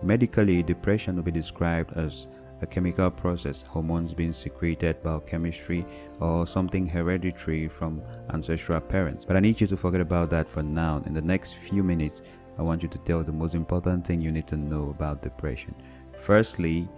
Medically, depression will be described as a chemical process, hormones being secreted, biochemistry, or something hereditary from ancestral parents. But I need you to forget about that for now. In the next few minutes, I want you to tell the most important thing you need to know about depression. Firstly,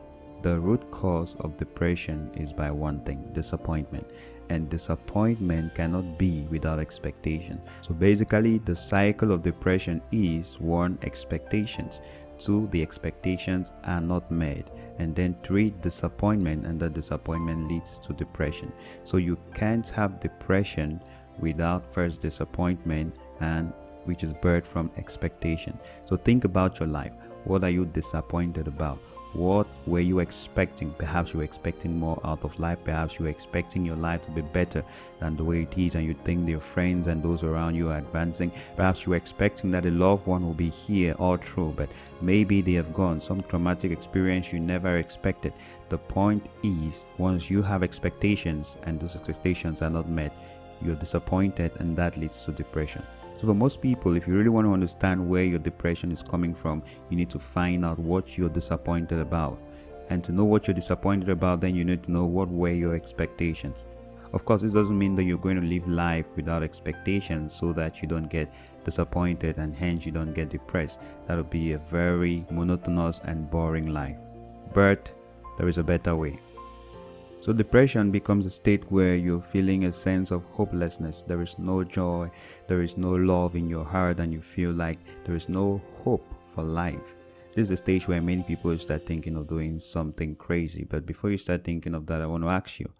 the root cause of depression is by one thing: disappointment. And disappointment cannot be without expectation. So basically, the cycle of depression is 1, expectations; 2, the expectations are not met; and then 3, disappointment, and the disappointment leads to depression. So you can't have depression without first disappointment, and which is birthed from expectation. So think about your life. What are you disappointed about? What were you expecting? Perhaps you were expecting more out of life. Perhaps you were expecting your life to be better than the way it is, and you think your friends and those around you are advancing. Perhaps you were expecting that a loved one will be here all through, but maybe they have gone. Some traumatic experience you never expected. The point is, once you have expectations and those expectations are not met, you're disappointed, and that leads to depression. So for most people, if you really want to understand where your depression is coming from, you need to find out what you're disappointed about. And to know what you're disappointed about, then you need to know what were your expectations. Of course, this doesn't mean that you're going to live life without expectations so that you don't get disappointed and hence you don't get depressed. That would be a very monotonous and boring life. But there is a better way. So depression becomes a state where you're feeling a sense of hopelessness. There is no joy, there is no love in your heart, and you feel like there is no hope for life. This is a stage where many people start thinking of doing something crazy. But before you start thinking of that, I want to ask you,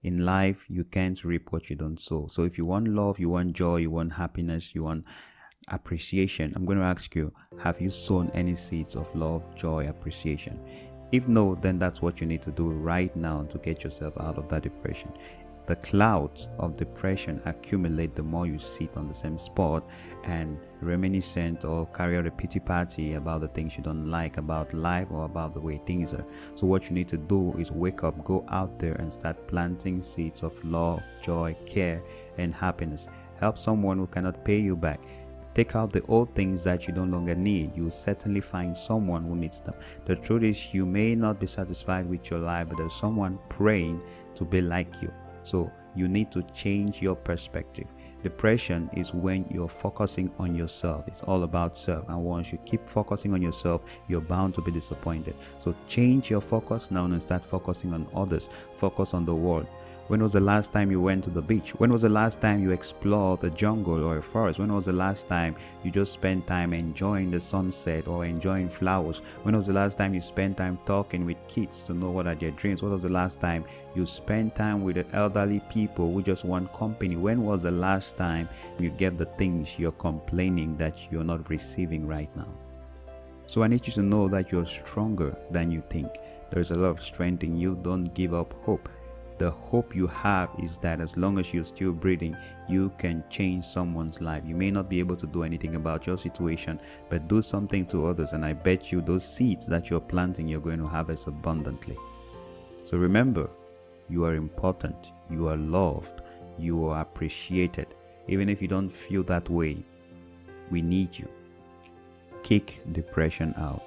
in life, you can't reap what you don't sow. So if you want love, you want joy, you want happiness, you want appreciation, I'm going to ask you, have you sown any seeds of love, joy, appreciation? If no, then that's what you need to do right now to get yourself out of that depression. The clouds of depression accumulate the more you sit on the same spot and reminiscent or carry out a pity party about the things you don't like about life or about the way things are. So what you need to do is wake up, go out there and start planting seeds of love, joy, care, and happiness. Help someone who cannot pay you back. Take out the old things that you no longer need. You will certainly find someone who needs them. The truth is, you may not be satisfied with your life, but there's someone praying to be like you. So you need to change your perspective. Depression is when you're focusing on yourself. It's all about self. And once you keep focusing on yourself, you're bound to be disappointed. So change your focus now and start focusing on others. Focus on the world. When was the last time you went to the beach? When was the last time you explored a jungle or a forest? When was the last time you just spent time enjoying the sunset or enjoying flowers? When was the last time you spent time talking with kids to know what are their dreams? When was the last time you spent time with the elderly people who just want company? When was the last time you get the things you're complaining that you're not receiving right now? So I need you to know that you're stronger than you think. There's a lot of strength in you. Don't give up hope. The hope you have is that as long as you're still breathing, you can change someone's life. You may not be able to do anything about your situation, but do something to others, and I bet you those seeds that you're planting, you're going to harvest abundantly. So remember, you are important, you are loved, you are appreciated. Even if you don't feel that way, we need you. Kick depression out.